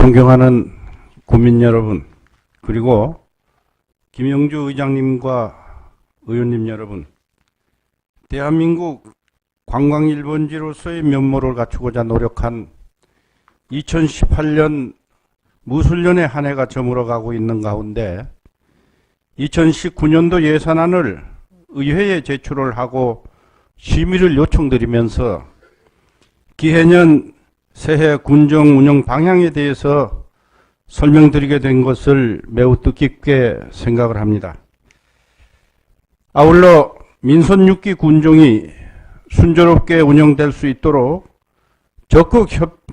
존경하는 국민 여러분, 그리고 김영주 의장님과 의원님 여러분, 대한민국 관광 1번지로서의 면모를 갖추고자 노력한 2018년 무술년의 한 해가 저물어가고 있는 가운데 2019년도 예산안을 의회에 제출을 하고 심의를 요청드리면서 기해년 새해 군정 운영 방향에 대해서 설명드리게 된 것을 매우 뜻깊게 생각을 합니다. 아울러 민선 6기 군종이 순조롭게 운영될 수 있도록 적극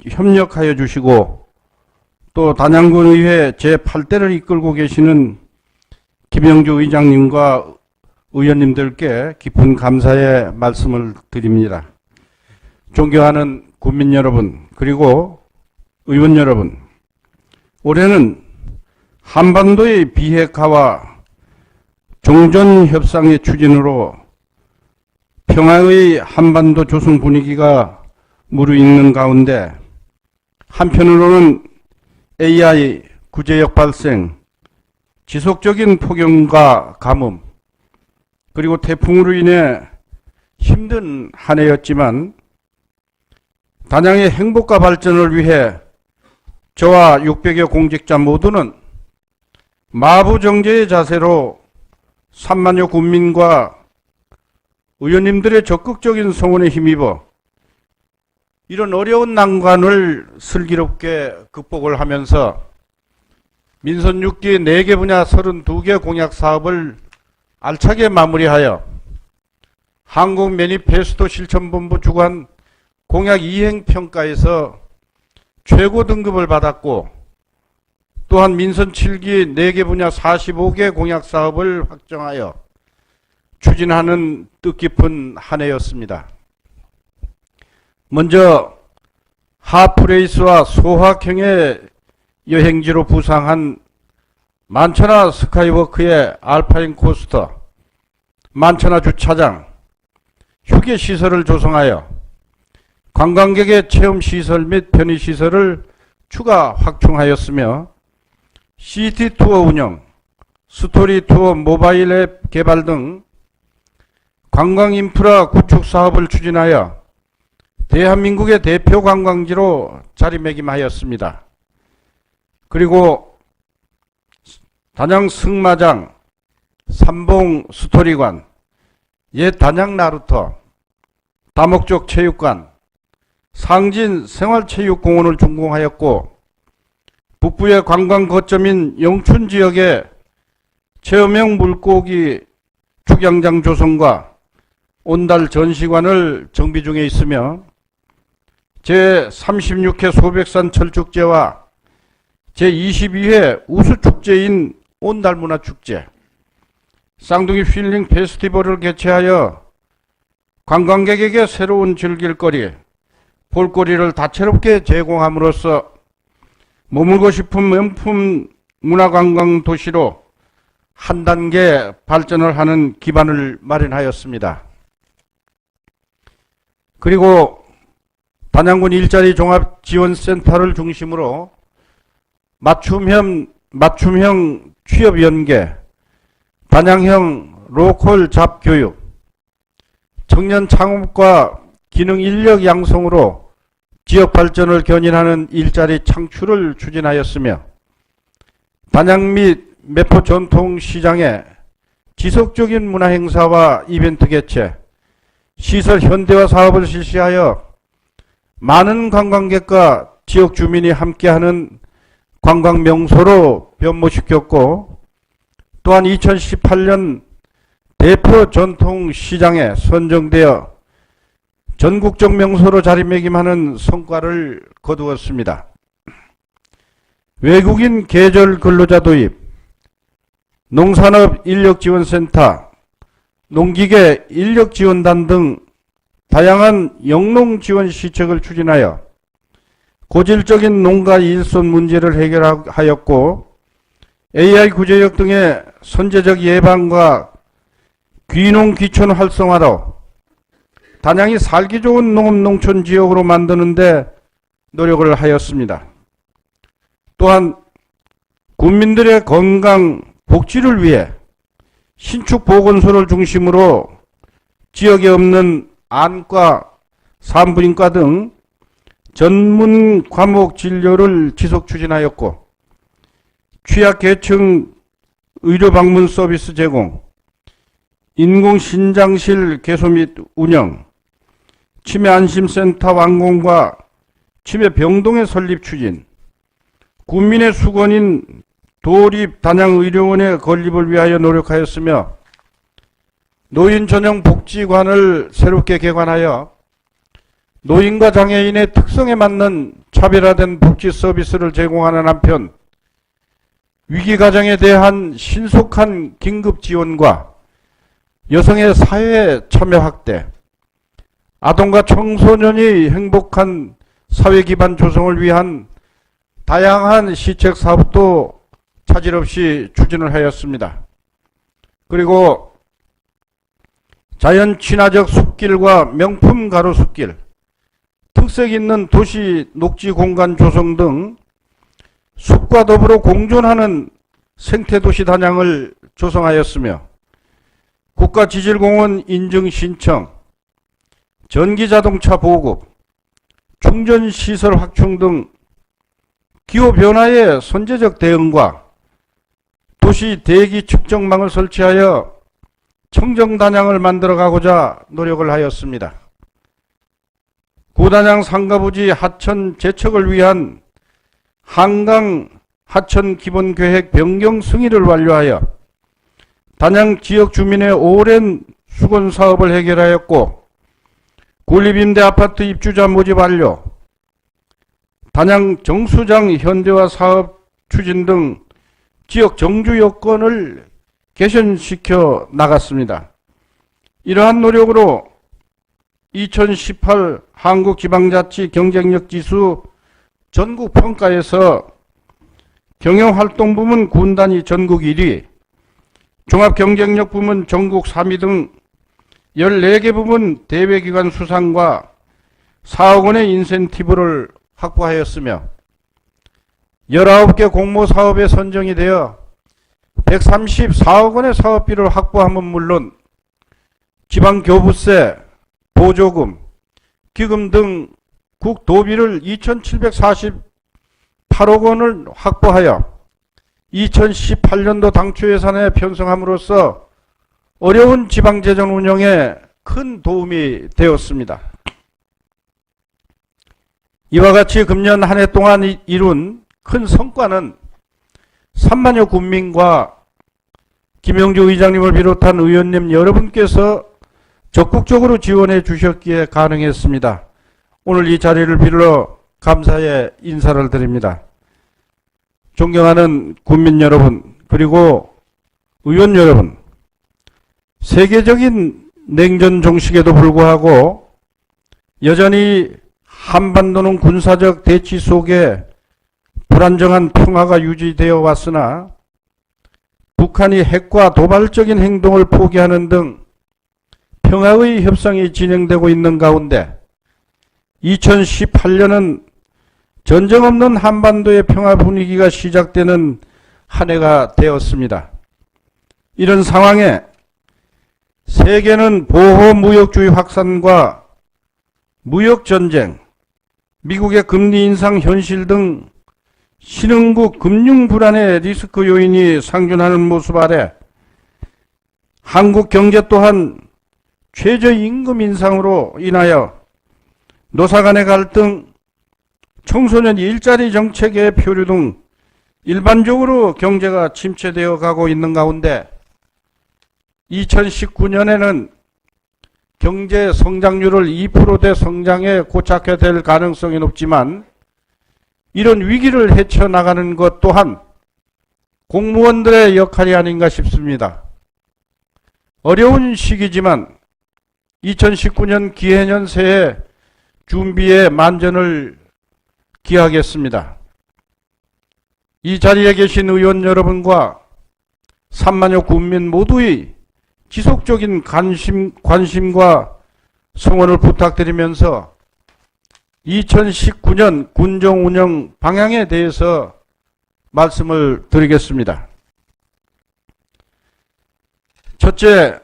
협력하여 주시고 또 단양군의회 제8대를 이끌고 계시는 김영주 의장님과 의원님들께 깊은 감사의 말씀을 드립니다. 존경하는 국민 여러분, 그리고 의원 여러분, 올해는 한반도의 비핵화와 종전협상의 추진으로 평화의 한반도 조성 분위기가 무르익는 가운데 한편으로는 AI 구제역 발생, 지속적인 폭염과 가뭄, 그리고 태풍으로 인해 힘든 한 해였지만 단양의 행복과 발전을 위해 저와 600여 공직자 모두는 마부정제의 자세로 3만여 국민과 의원님들의 적극적인 성원에 힘입어 이런 어려운 난관을 슬기롭게 극복을 하면서 민선 6기 4개 분야 32개 공약 사업을 알차게 마무리하여 한국 매니페스토 실천본부 주관 공약 이행평가에서 최고 등급을 받았고, 또한 민선 7기 4개 분야 45개 공약 사업을 확정하여 추진하는 뜻깊은 한 해였습니다. 먼저 핫플레이스와 소확행의 여행지로 부상한 만천하 스카이워크의 알파인 코스터, 만천하 주차장, 휴게시설을 조성하여 관광객의 체험시설 및 편의시설을 추가 확충하였으며 시티투어 운영, 스토리투어 모바일 앱 개발 등 관광인프라 구축 사업을 추진하여 대한민국의 대표 관광지로 자리매김하였습니다. 그리고 단양 승마장, 삼봉 스토리관, 옛 단양 나루터, 다목적 체육관, 상진 생활체육공원을 준공하였고, 북부의 관광 거점인 영춘 지역에 체험형 물고기 축양장 조성과 온달 전시관을 정비 중에 있으며 제36회 소백산 철축제와 제22회 우수축제인 온달문화축제, 쌍둥이 힐링 페스티벌을 개최하여 관광객에게 새로운 즐길거리, 볼거리를 다채롭게 제공함으로써 머물고 싶은 명품 문화관광 도시로 한 단계 발전을 하는 기반을 마련하였습니다. 그리고 단양군 일자리 종합지원센터를 중심으로 맞춤형 취업 연계, 단양형 로컬 잡 교육, 청년 창업과 기능 인력 양성으로 지역 발전을 견인하는 일자리 창출을 추진하였으며 단양 및 매포 전통시장에 지속적인 문화행사와 이벤트 개최, 시설 현대화 사업을 실시하여 많은 관광객과 지역 주민이 함께하는 관광 명소로 변모시켰고, 또한 2018년 대표 전통시장에 선정되어 전국적 명소로 자리매김하는 성과를 거두었습니다. 외국인 계절 근로자 도입, 농산업 인력지원센터, 농기계 인력지원단 등 다양한 영농 지원 시책을 추진하여 고질적인 농가 일손 문제를 해결하였고, AI 구제역 등의 선제적 예방과 귀농 귀촌 활성화로 단양이 살기 좋은 농업 농촌 지역으로 만드는 데 노력을 하였습니다. 또한 국민들의 건강, 복지를 위해 신축 보건소를 중심으로 지역에 없는 안과, 산부인과 등 전문 과목 진료를 지속 추진하였고, 취약계층 의료 방문 서비스 제공, 인공신장실 개소 및 운영, 치매안심센터 완공과 치매병동의 설립 추진, 국민의 수건인 도립단양의료원의 건립을 위하여 노력하였으며, 노인 전용 복지관을 새롭게 개관하여 노인과 장애인의 특성에 맞는 차별화된 복지 서비스를 제공하는 한편, 위기가정에 대한 신속한 긴급 지원과 여성의 사회 참여 확대, 아동과 청소년이 행복한 사회 기반 조성을 위한 다양한 시책 사업도 차질 없이 추진을 하였습니다. 그리고 자연 친화적 숲길과 명품 가로수길, 특색 있는 도시 녹지 공간 조성 등 숲과 더불어 공존하는 생태도시 단양을 조성하였으며, 국가지질공원 인증 신청, 전기자동차 보급, 충전시설 확충 등 기후변화의 선제적 대응과 도시 대기 측정망을 설치하여 청정단양을 만들어가고자 노력을 하였습니다. 구단양 상가부지 하천 재척을 위한 한강 하천 기본계획 변경 승인을 완료하여 단양 지역 주민의 오랜 수건 사업을 해결하였고, 군립임대 아파트 입주자 모집 완료, 단양 정수장 현대화 사업 추진 등 지역 정주 여건을 개선시켜 나갔습니다. 이러한 노력으로 2018 한국지방자치 경쟁력 지수 전국 평가에서 경영활동부문 군단위 전국 1위, 종합경쟁력 부문 전국 3위 등 14개 부문 대외기관 수상과 4억 원의 인센티브를 확보하였으며, 19개 공모사업에 선정이 되어 134억 원의 사업비를 확보함은 물론 지방교부세, 보조금, 기금 등 국도비를 2,748억 원을 확보하여 2018년도 당초 예산에 편성함으로써 어려운 지방재정 운영에 큰 도움이 되었습니다. 이와 같이 금년 한 해 동안 이룬 큰 성과는 3만여 군민과 김영주 의장님을 비롯한 의원님 여러분께서 적극적으로 지원해 주셨기에 가능했습니다. 오늘 이 자리를 빌어 감사의 인사를 드립니다. 존경하는 국민 여러분, 그리고 의원 여러분, 세계적인 냉전 종식에도 불구하고 여전히 한반도는 군사적 대치 속에 불안정한 평화가 유지되어 왔으나, 북한이 핵과 도발적인 행동을 포기하는 등 평화의 협상이 진행되고 있는 가운데 2018년은 전쟁 없는 한반도의 평화 분위기가 시작되는 한 해가 되었습니다. 이런 상황에 세계는 보호무역주의 확산과 무역전쟁, 미국의 금리 인상 현실 등 신흥국 금융 불안의 리스크 요인이 상존하는 모습 아래 한국 경제 또한 최저임금 인상으로 인하여 노사 간의 갈등, 청소년 일자리 정책의 표류 등 일반적으로 경제가 침체되어 가고 있는 가운데 2019년에는 경제 성장률을 2%대 성장에 고착해 될 가능성이 높지만, 이런 위기를 헤쳐나가는 것 또한 공무원들의 역할이 아닌가 싶습니다. 어려운 시기지만 2019년 기해년 새해 준비에 만전을 기하겠습니다. 이 자리에 계신 의원 여러분과 3만여 군민 모두의 지속적인 관심과 성원을 부탁드리면서 2019년 군정 운영 방향에 대해서 말씀을 드리겠습니다. 첫째,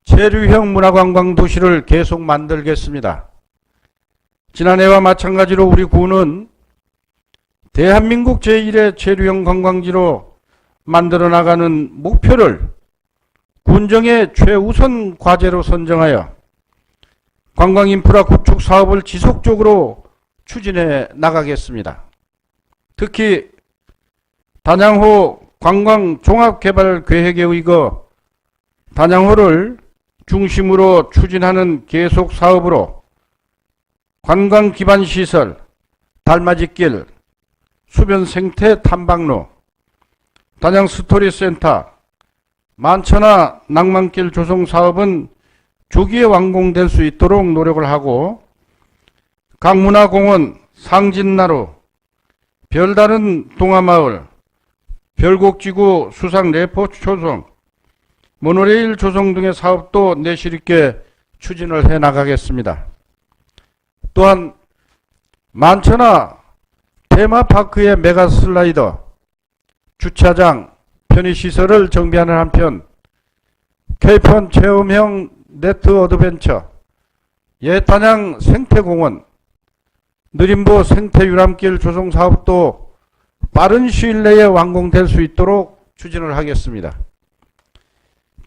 체류형 문화관광 도시를 계속 만들겠습니다. 지난해와 마찬가지로 우리 군은 대한민국 제1의 체류형 관광지로 만들어 나가는 목표를 군정의 최우선 과제로 선정하여 관광 인프라 구축 사업을 지속적으로 추진해 나가겠습니다. 특히 단양호 관광 종합개발계획에 의거 단양호를 중심으로 추진하는 계속 사업으로 관광 기반 시설, 달맞이길, 수변 생태 탐방로, 단양 스토리센터, 만천하 낭만길 조성 사업은 조기에 완공될 수 있도록 노력을 하고 각 문화공원, 상진나루, 별다른 동화마을, 별곡지구 수상 레포츠 조성, 모노레일 조성 등의 사업도 내실 있게 추진을 해 나가겠습니다. 또한 만천하 테마파크의 메가슬라이더, 주차장, 편의시설을 정비하는 한편 케이폰 체험형 네트 어드벤처, 예단양 생태공원, 느림보 생태유람길 조성 사업도 빠른 시일 내에 완공될 수 있도록 추진을 하겠습니다.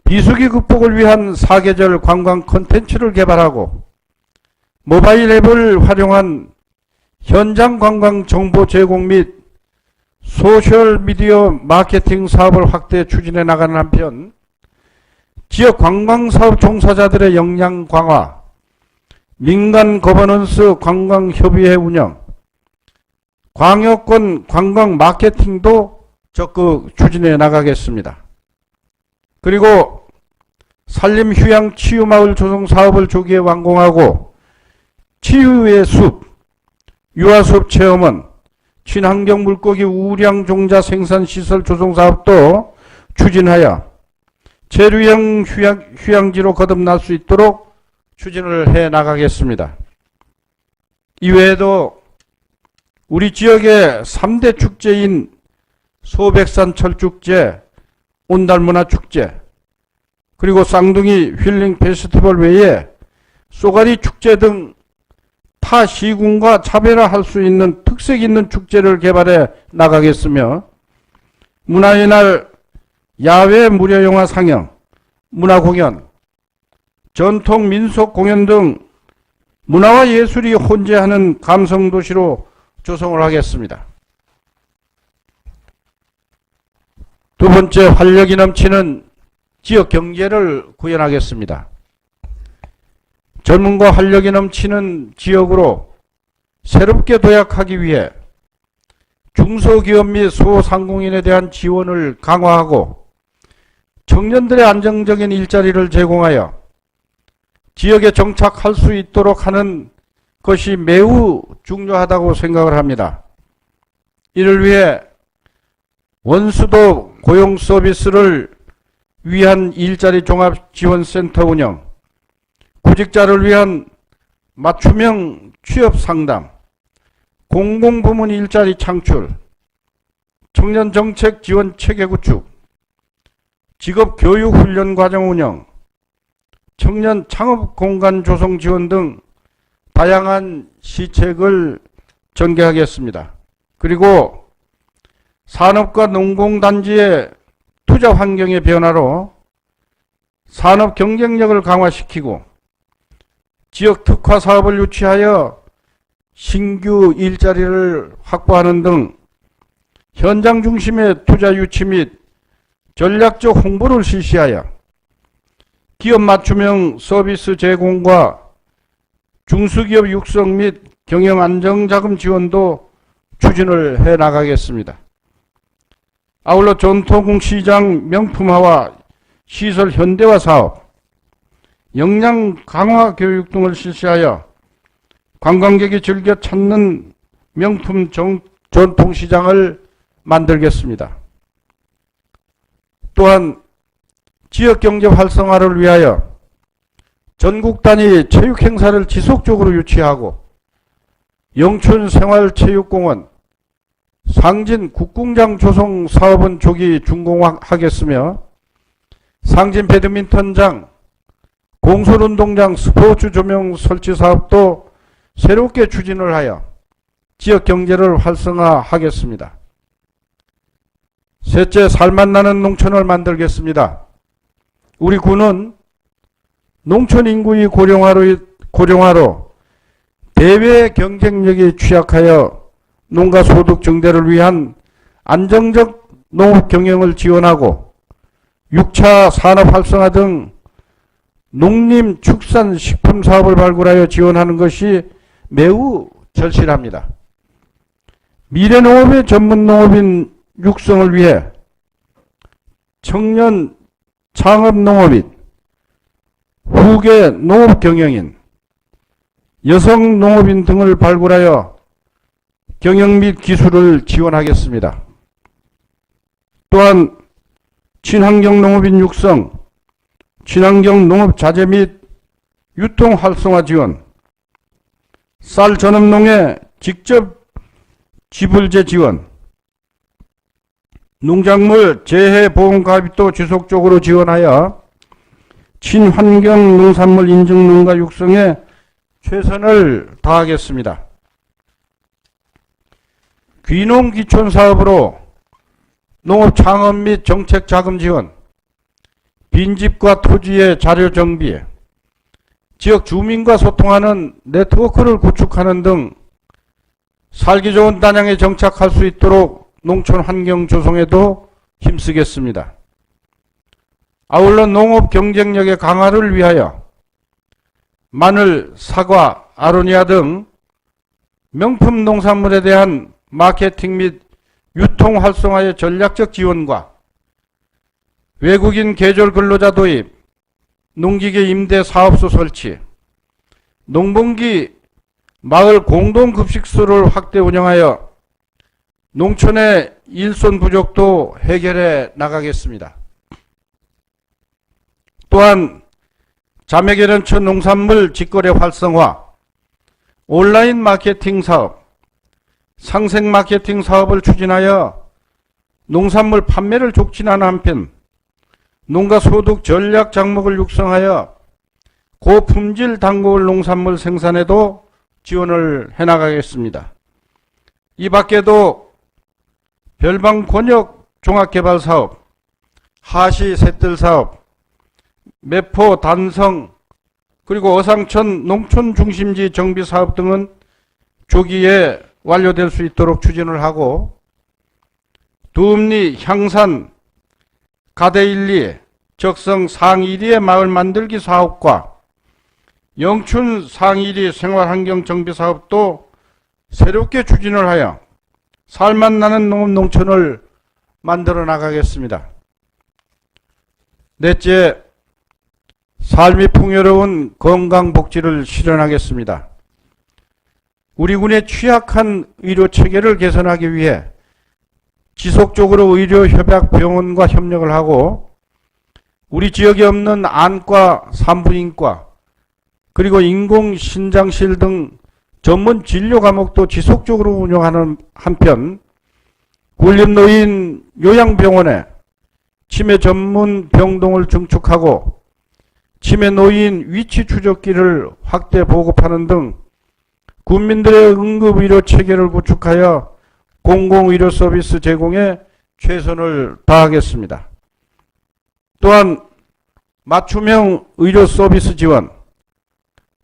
비수기 극복을 위한 사계절 관광 콘텐츠를 개발하고 모바일 앱을 활용한 현장 관광 정보 제공 및 소셜미디어 마케팅 사업을 확대 추진해 나가는 한편 지역 관광사업 종사자들의 역량 강화, 민간 거버넌스 관광협의회 운영, 광역권 관광 마케팅도 적극 추진해 나가겠습니다. 그리고 산림휴양 치유마을 조성 사업을 조기에 완공하고 치유의 숲, 유아숲 체험원, 친환경 물고기 우량 종자 생산시설 조성 사업도 추진하여 체류형 휴양지로 거듭날 수 있도록 추진을 해 나가겠습니다. 이외에도 우리 지역의 3대 축제인 소백산 철축제, 온달문화축제, 그리고 쌍둥이 힐링 페스티벌 외에 쏘가리 축제 등 타 시군과 차별화할 수 있는 특색 있는 축제를 개발해 나가겠으며 문화의 날 야외 무료 영화 상영, 문화공연, 전통 민속 공연 등 문화와 예술이 혼재하는 감성도시로 조성을 하겠습니다. 두 번째, 활력이 넘치는 지역 경제를 구현하겠습니다. 젊음과 활력이 넘치는 지역으로 새롭게 도약하기 위해 중소기업 및 소상공인에 대한 지원을 강화하고 청년들의 안정적인 일자리를 제공하여 지역에 정착할 수 있도록 하는 것이 매우 중요하다고 생각을 합니다. 이를 위해 원수도 고용 서비스를 위한 일자리 종합지원센터 운영, 구직자를 위한 맞춤형 취업 상담, 공공부문 일자리 창출, 청년정책 지원 체계 구축, 직업교육 훈련 과정 운영, 청년 창업 공간 조성 지원 등 다양한 시책을 전개하겠습니다. 그리고 산업과 농공단지의 투자 환경의 변화로 산업 경쟁력을 강화시키고 지역 특화 사업을 유치하여 신규 일자리를 확보하는 등 현장 중심의 투자 유치 및 전략적 홍보를 실시하여 기업 맞춤형 서비스 제공과 중소기업 육성 및 경영 안정자금 지원도 추진을 해 나가겠습니다. 아울러 전통시장 명품화와 시설 현대화 사업, 역량 강화 교육 등을 실시하여 관광객이 즐겨 찾는 명품 전통시장을 만들겠습니다. 또한 지역경제 활성화를 위하여 전국 단위 체육행사를 지속적으로 유치하고 영춘생활체육공원, 상진 국궁장 조성 사업은 조기 준공하겠으며 상진 배드민턴장, 공설운동장, 스포츠 조명 설치 사업도 새롭게 추진을 하여 지역 경제를 활성화하겠습니다. 셋째, 살맛나는 농촌을 만들겠습니다. 우리 군은 농촌 인구의 고령화로 대외 경쟁력이 취약하여 농가 소득 증대를 위한 안정적 농업 경영을 지원하고 6차 산업 활성화 등 농림 축산 식품 사업을 발굴하여 지원하는 것이 매우 절실합니다. 미래농업의 전문 농업인 육성을 위해 청년 창업농업인, 후계 농업경영인, 여성농업인 등을 발굴하여 경영 및 기술을 지원하겠습니다. 또한 친환경 농업인 육성, 친환경 농업 자재 및 유통 활성화 지원, 쌀 전업농에 직접 지불제 지원, 농작물 재해 보험 가입도 지속적으로 지원하여 친환경 농산물 인증 농가 육성에 최선을 다하겠습니다. 귀농 기촌 사업으로 농업 창업 및 정책 자금 지원, 빈집과 토지의 자료 정비, 지역 주민과 소통하는 네트워크를 구축하는 등 살기 좋은 단양에 정착할 수 있도록 농촌 환경 조성에도 힘쓰겠습니다. 아울러 농업 경쟁력의 강화를 위하여 마늘, 사과, 아로니아 등 명품 농산물에 대한 마케팅 및 유통 활성화의 전략적 지원과 외국인 계절 근로자 도입, 농기계 임대 사업소 설치, 농번기 마을 공동급식소를 확대 운영하여 농촌의 일손 부족도 해결해 나가겠습니다. 또한 자매개런처 농산물 직거래 활성화, 온라인 마케팅 사업, 상생 마케팅 사업을 추진하여 농산물 판매를 촉진하는 한편 농가 소득 전략 작목을 육성하여 고품질 단골 농산물 생산에도 지원을 해나가겠습니다. 이 밖에도 별방 권역 종합개발사업, 하시 셋들사업, 매포 단성, 그리고 어상천 농촌중심지 정비사업 등은 조기에 완료될 수 있도록 추진을 하고 두읍리, 향산, 가대일리, 적성 상일리의 마을 만들기 사업과 영춘 상일리 생활환경 정비 사업도 새롭게 추진을 하여 살맛나는 농업 농촌을 만들어 나가겠습니다. 넷째, 삶이 풍요로운 건강복지를 실현하겠습니다. 우리 군의 취약한 의료 체계를 개선하기 위해 지속적으로 의료협약병원과 협력을 하고 우리 지역에 없는 안과, 산부인과, 그리고 인공신장실 등 전문 진료 과목도 지속적으로 운영하는 한편 군림노인 요양병원에 치매 전문 병동을 증축하고 치매 노인 위치 추적기를 확대 보급하는 등 국민들의 응급의료 체계를 구축하여 공공의료 서비스 제공에 최선을 다하겠습니다. 또한 맞춤형 의료 서비스 지원,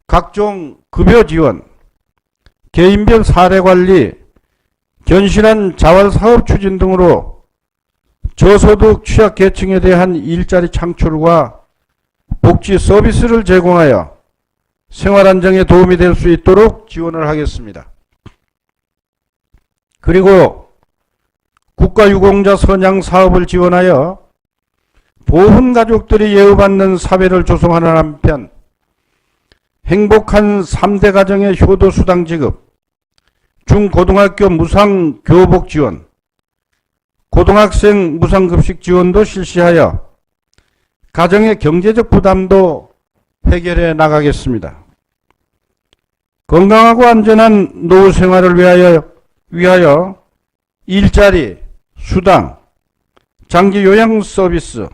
각종 급여 지원, 개인별 사례관리, 견실한 자활사업 추진 등으로 저소득 취약계층에 대한 일자리 창출과 복지 서비스를 제공하여 생활안정에 도움이 될 수 있도록 지원을 하겠습니다. 그리고 국가유공자 선양 사업을 지원하여 보훈 가족들이 예우받는 사회를 조성하는 한편 행복한 3대 가정의 효도수당 지급, 중고등학교 무상 교복 지원, 고등학생 무상급식 지원도 실시하여 가정의 경제적 부담도 해결해 나가겠습니다. 건강하고 안전한 노후 생활을 위하여 일자리, 수당, 장기 요양 서비스,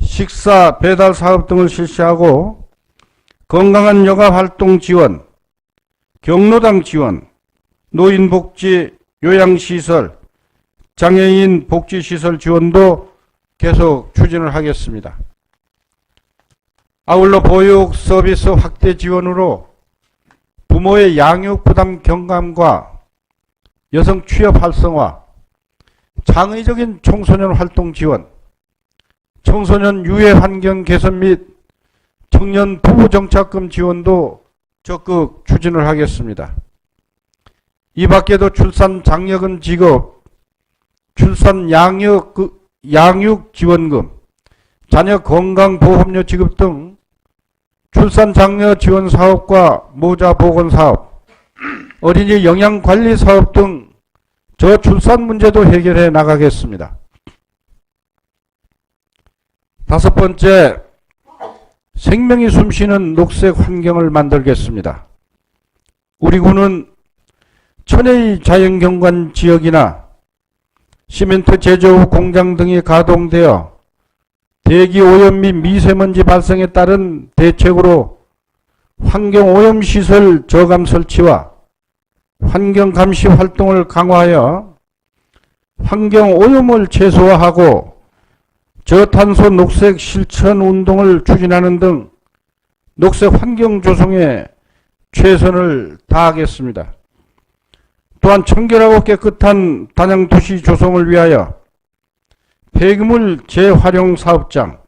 식사 배달 사업 등을 실시하고 건강한 여가 활동 지원, 경로당 지원, 노인복지 요양시설, 장애인 복지시설 지원도 계속 추진을 하겠습니다. 아울러 보육 서비스 확대 지원으로 부모의 양육 부담 경감과 여성 취업 활성화, 창의적인 청소년 활동 지원, 청소년 유해 환경 개선 및 청년 부부 정착금 지원도 적극 추진을 하겠습니다. 이 밖에도 출산 장려금 지급, 출산 양육 지원금, 자녀 건강보험료 지급 등 출산 장려 지원 사업과 모자 보건 사업, 어린이 영양관리 사업 등 저출산 문제도 해결해 나가겠습니다. 다섯 번째, 생명이 숨쉬는 녹색 환경을 만들겠습니다. 우리 군은 천혜의 자연경관 지역이나 시멘트 제조업 공장 등이 가동되어 대기오염 및 미세먼지 발생에 따른 대책으로 환경오염시설 저감 설치와 환경감시 활동을 강화하여 환경오염을 최소화하고 저탄소 녹색 실천 운동을 추진하는 등 녹색 환경 조성에 최선을 다하겠습니다. 또한 청결하고 깨끗한 단양도시 조성을 위하여 폐기물 재활용 사업장,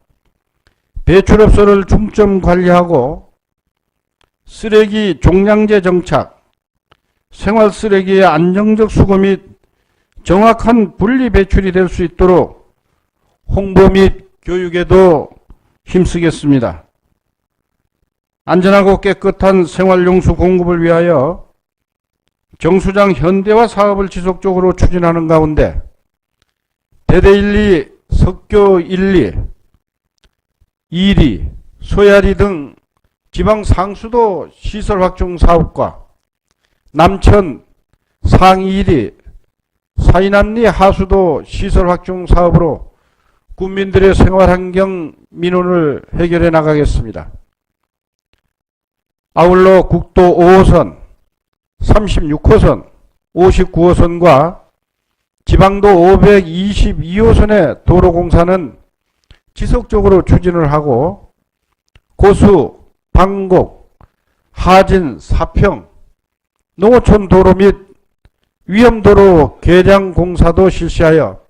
배출업소를 중점 관리하고 쓰레기 종량제 정착, 생활쓰레기의 안정적 수거 및 정확한 분리 배출이 될 수 있도록 홍보 및 교육에도 힘쓰겠습니다. 안전하고 깨끗한 생활용수 공급을 위하여 정수장 현대화 사업을 지속적으로 추진하는 가운데 대대1리, 석교1리, 2리, 소야리 등 지방 상수도 시설 확충 사업과 남천, 상위 1리, 사이남리 하수도 시설 확충 사업으로 국민들의 생활환경 민원을 해결해 나가겠습니다. 아울러 국도 5호선, 36호선, 59호선과 지방도 522호선의 도로공사는 지속적으로 추진을 하고 고수, 방곡, 하진, 사평, 농어촌 도로 및 위험도로 개량 공사도 실시하여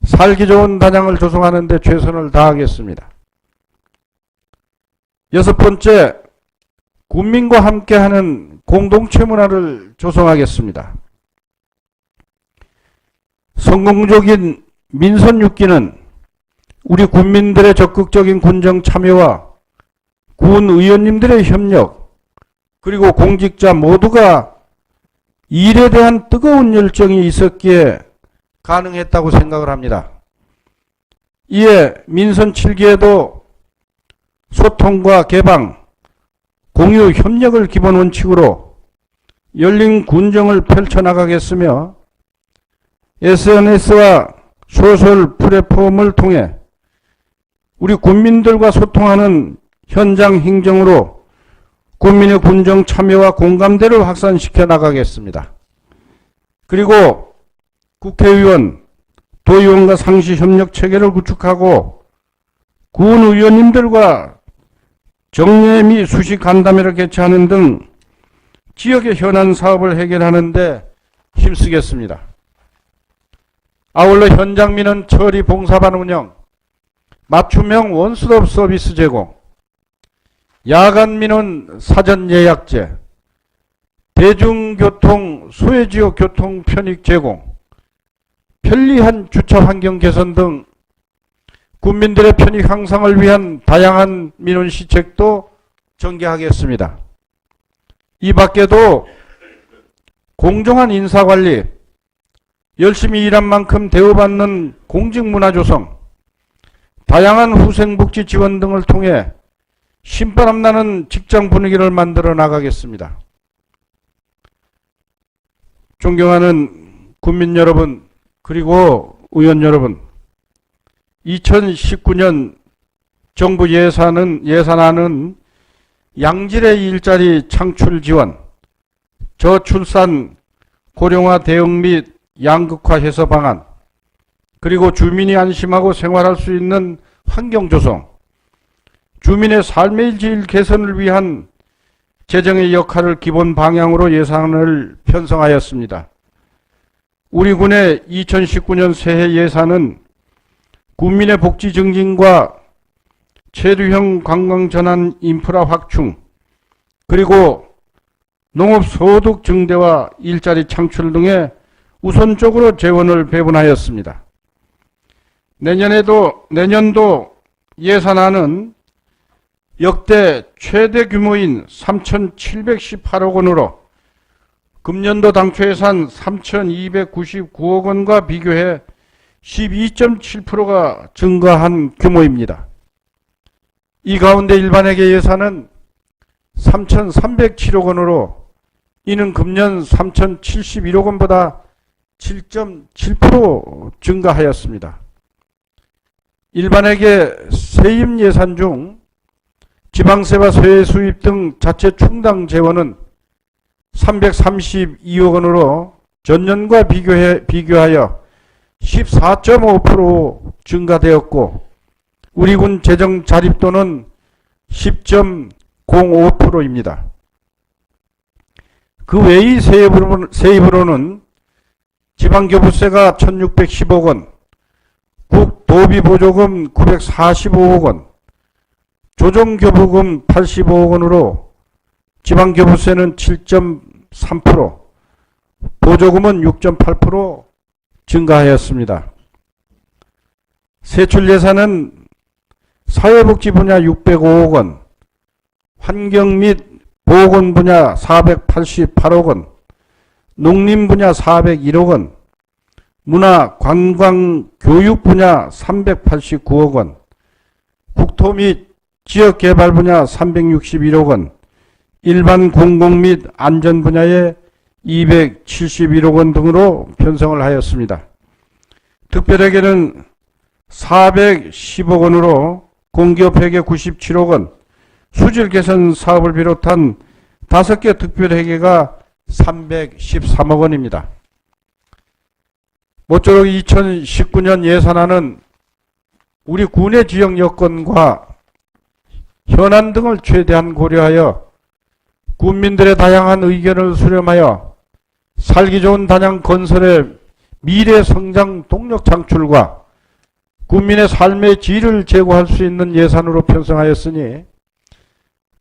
살기 좋은 단양을 조성하는 데 최선을 다하겠습니다. 여섯 번째, 국민과 함께하는 공동체 문화를 조성하겠습니다. 성공적인 민선 6기는 우리 국민들의 적극적인 군정 참여와 군 의원님들의 협력, 그리고 공직자 모두가 일에 대한 뜨거운 열정이 있었기에 가능했다고 생각을 합니다. 이에 민선 7기에도 소통과 개방, 공유, 협력을 기본 원칙으로 열린 군정을 펼쳐나가겠으며 SNS와 소셜 플랫폼을 통해 우리 국민들과 소통하는 현장 행정으로 국민의 군정 참여와 공감대를 확산시켜 나가겠습니다. 그리고 국회의원, 도의원과 상시 협력 체계를 구축하고 군 의원님들과 정례 및 수식 간담회를 개최하는 등 지역의 현안 사업을 해결하는 데 힘쓰겠습니다. 아울러 현장 민원 처리 봉사반 운영, 맞춤형 원스톱 서비스 제공, 야간 민원 사전 예약제, 대중교통 소외지역 교통 편익 제공, 편리한 주차 환경 개선 등 국민들의 편익 향상을 위한 다양한 민원 시책도 전개하겠습니다. 이 밖에도 공정한 인사관리, 열심히 일한 만큼 대우받는 공직문화 조성, 다양한 후생복지 지원 등을 통해 신바람 나는 직장 분위기를 만들어 나가겠습니다. 존경하는 국민 여러분, 그리고 의원 여러분, 2019년 정부 예산안은 양질의 일자리 창출 지원, 저출산 고령화 대응 및 양극화 해소 방안, 그리고 주민이 안심하고 생활할 수 있는 환경 조성, 주민의 삶의 질 개선을 위한 재정의 역할을 기본 방향으로 예산을 편성하였습니다. 우리 군의 2019년 새해 예산은 국민의 복지 증진과 체류형 관광 전환 인프라 확충, 그리고 농업 소득 증대와 일자리 창출 등에 우선적으로 재원을 배분하였습니다. 내년도 예산안은 역대 최대 규모인 3,718억 원으로 금년도 당초 예산 3,299억 원과 비교해 12.7%가 증가한 규모입니다. 이 가운데 일반회계 예산은 3,307억 원으로 이는 금년 3,071억 원보다 7.7% 증가하였습니다. 일반회계 세입 예산 중 지방세와 세외 수입 등 자체 충당 재원은 332억 원으로 전년과 비교하여 14.5% 증가되었고 우리 군 재정 자립도는 10.05%입니다. 그 외의 세입으로는 지방교부세가 1,610억 원, 국도비보조금 945억 원, 조정교부금 85억 원으로 지방교부세는 7.3%, 보조금은 6.8% 증가하였습니다. 세출 예산은 사회복지 분야 605억 원, 환경 및 보건 분야 488억 원, 농림 분야 401억 원, 문화, 관광, 교육 분야 389억 원, 국토 및 지역개발 분야 361억 원, 일반 공공 및 안전 분야에 271억 원 등으로 편성을 하였습니다. 특별회계는 410억 원으로 공기업 회계 97억 원, 수질 개선 사업을 비롯한 5개 특별회계가 313억 원입니다. 모쪼록 2019년 예산안은 우리 군의 지역 여건과 현안 등을 최대한 고려하여 국민들의 다양한 의견을 수렴하여 살기 좋은 단양 건설의 미래 성장 동력 창출과 국민의 삶의 질을 제고할 수 있는 예산으로 편성하였으니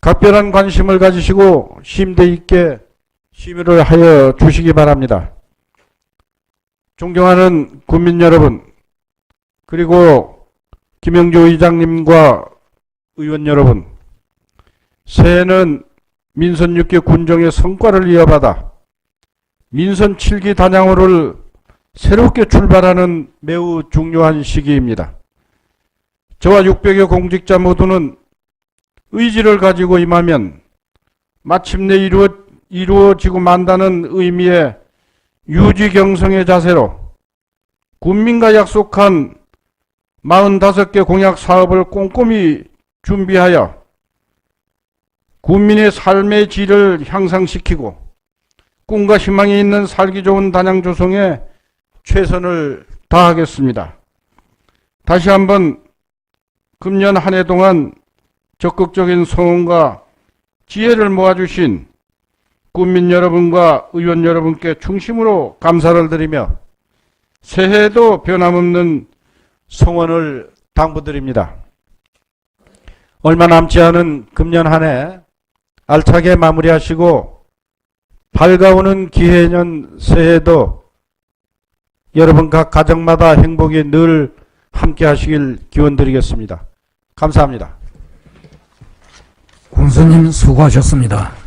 각별한 관심을 가지시고 심도 있게 심의를 하여 주시기 바랍니다. 존경하는 국민 여러분, 그리고 김영주 의장님과 의원 여러분, 새해는 민선 6기 군정의 성과를 이어받아 민선 7기 단양호를 새롭게 출발하는 매우 중요한 시기입니다. 저와 600여 공직자 모두는 의지를 가지고 임하면 마침내 이루어지고 만다는 의미의 유지경성의 자세로 국민과 약속한 45개 공약 사업을 꼼꼼히 준비하여 국민의 삶의 질을 향상시키고 꿈과 희망이 있는 살기 좋은 단양 조성에 최선을 다하겠습니다. 다시 한번 금년 한 해 동안 적극적인 성원과 지혜를 모아주신 국민 여러분과 의원 여러분께 충심으로 감사를 드리며 새해에도 변함없는 성원을 당부드립니다. 얼마 남지 않은 금년 한 해 알차게 마무리하시고 밝아오는 기해년 새해에도 여러분 각 가정마다 행복이 늘 함께 하시길 기원드리겠습니다. 감사합니다. 군수님 수고하셨습니다.